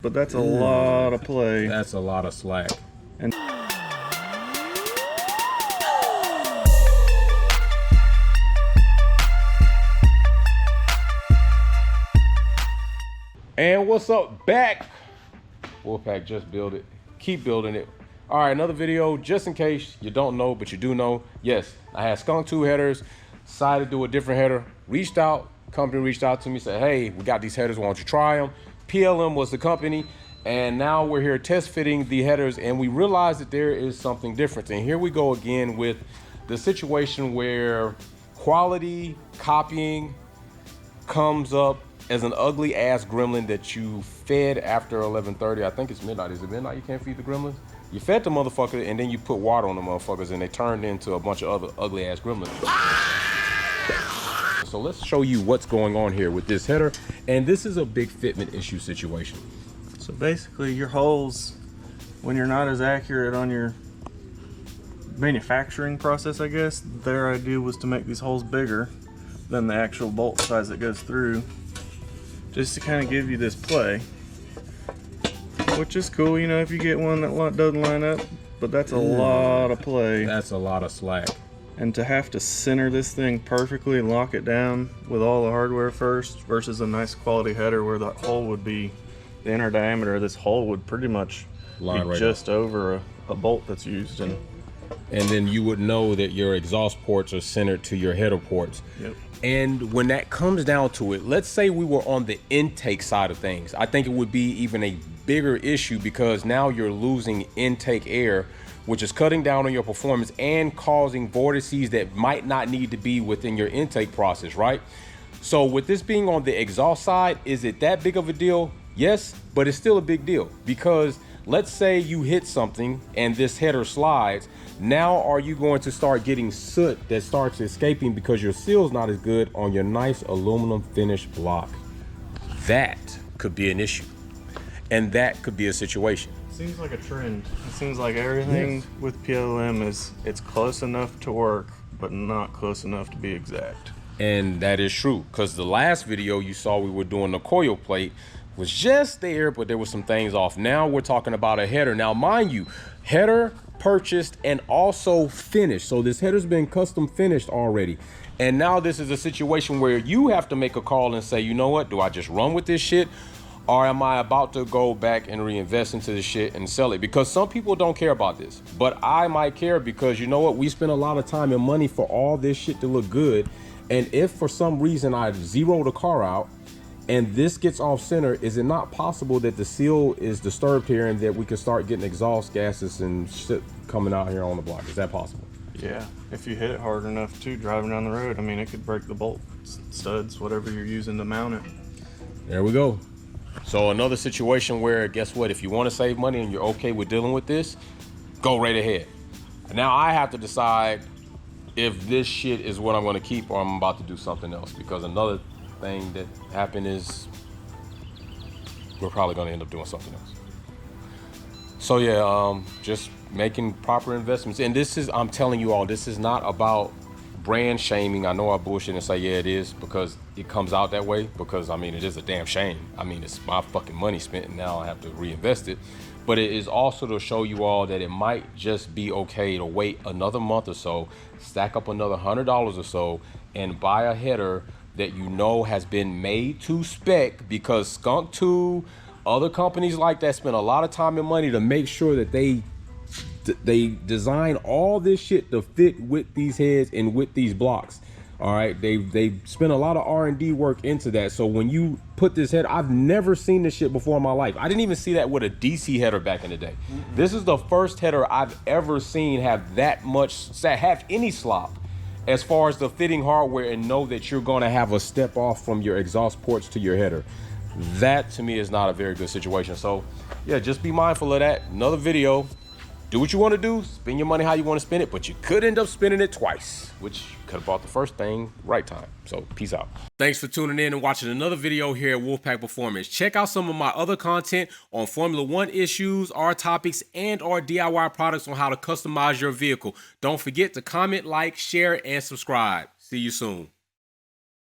But that's a lot of play. That's a lot of slack. And what's up, back? Wolfpack just built it. Keep building it. All right, another video, just in case you don't know, but you do know. Yes, I had Skunk 2 headers, decided to do a different header. Company reached out to me, said, hey, we got these headers, why don't you try them? PLM was the company, and now we're here test fitting the headers, and we realized that there is something different. And here we go again with the situation where quality copying comes up as an ugly ass gremlin that you fed after 11:30. I think it's midnight. Is it midnight you can't feed the gremlins? You fed the motherfucker and then you put water on the motherfuckers and they turned into a bunch of other ugly ass gremlins. So let's show you what's going on here with this header. And this is a big fitment issue situation. So basically your holes, when you're not as accurate on your manufacturing process, I guess, their idea was to make these holes bigger than the actual bolt size that goes through, just to kind of give you this play, which is cool, you know, if you get one that doesn't line up, but that's a lot of play. That's a lot of slack. And to have to center this thing perfectly and lock it down with all the hardware first versus a nice quality header where the hole would be, the inner diameter of this hole would pretty much be right just over a bolt that's used. And then you would know that your exhaust ports are centered to your header ports. Yep. And when that comes down to it, let's say we were on the intake side of things. I think it would be even a bigger issue because now you're losing intake air, which is cutting down on your performance and causing vortices that might not need to be within your intake process, right? So with this being on the exhaust side, is it that big of a deal? Yes, but it's still a big deal because let's say you hit something and this header slides. Now are you going to start getting soot that starts escaping because your seal's not as good on your nice aluminum finish block? That could be an issue. And that could be a situation. Seems like a trend. It seems like everything with PLM is, it's close enough to work, but not close enough to be exact. And that is true, because the last video you saw we were doing the coil plate was just there, but there were some things off. Now we're talking about a header. Now, mind you, header purchased and also finished. So this header's been custom finished already. And now this is a situation where you have to make a call and say, you know what, do I just run with this shit? Or am I about to go back and reinvest into this shit and sell it? Because some people don't care about this, but I might care because you know what? We spend a lot of time and money for all this shit to look good. And if for some reason I zero the car out and this gets off center, is it not possible that the seal is disturbed here and that we could start getting exhaust gases and shit coming out here on the block? Is that possible? Yeah, if you hit it hard enough too, driving down the road, I mean, it could break the bolt studs, whatever you're using to mount it. There we go. So another situation where, guess what, if you want to save money and you're okay with dealing with this, go right ahead. Now I have to decide if this shit is what I'm going to keep or I'm about to do something else, because another thing that happened is we're probably going to end up doing something else. So yeah, just making proper investments. And this is, I'm telling you all, this is not about brand shaming. I know I bullshit and say, yeah, it is, because it comes out that way, because I mean, it is a damn shame. I mean, it's my fucking money spent and now I have to reinvest it. But it is also to show you all that it might just be okay to wait another month or so, stack up another $100 or so, and buy a header that you know has been made to spec, because Skunk 2, other companies like that spend a lot of time and money to make sure that they design all this shit to fit with these heads and with these blocks. All right, they spent a lot of R&D work into that. So when you put this header, I've never seen this shit before in my life. I didn't even see that with a DC header back in the day. This is the first header I've ever seen have that much, have any slop as far as the fitting hardware, and know that you're going to have a step off from your exhaust ports to your header. That to me is not a very good situation. So yeah, just be mindful of that. Another video. Do what you want to do, spend your money how you want to spend it, but you could end up spending it twice, which could have bought the first thing right time. So peace out. Thanks for tuning in and watching another video here at Wolfpack Performance. Check out some of my other content on Formula One issues, our topics, and our DIY products on how to customize your vehicle. Don't forget to comment, like, share, and subscribe. See you soon.